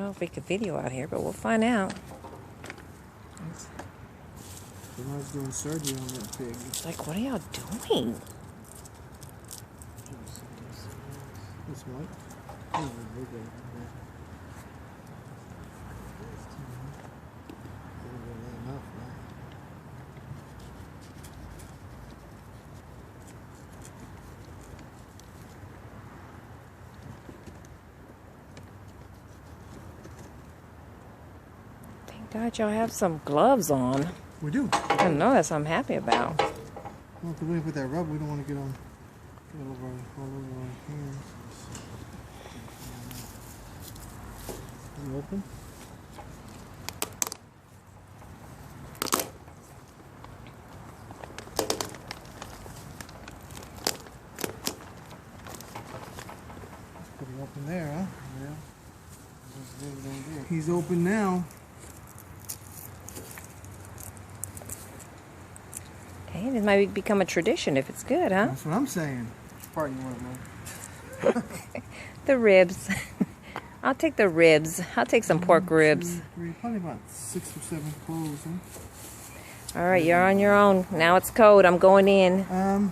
know if we could video out here, but we'll find out. Somebody's doing surgery on that pig. It's like, what are y'all doing? This one. Thank God y'all have some gloves on. We do. I know that's what I'm happy about. Well, if we put that rubber, we don't want to get all over our hands. Is it open? Let's put it open there, huh? Yeah. He's open now. Hey, this might become a tradition if it's good, huh? That's what I'm saying. Which part you want, man? The ribs. I'll take the ribs. I'll take some pork ribs. 2, 3, probably about 6 or 7 cloves, huh? All right, you're on your own. Now it's cold. I'm going in.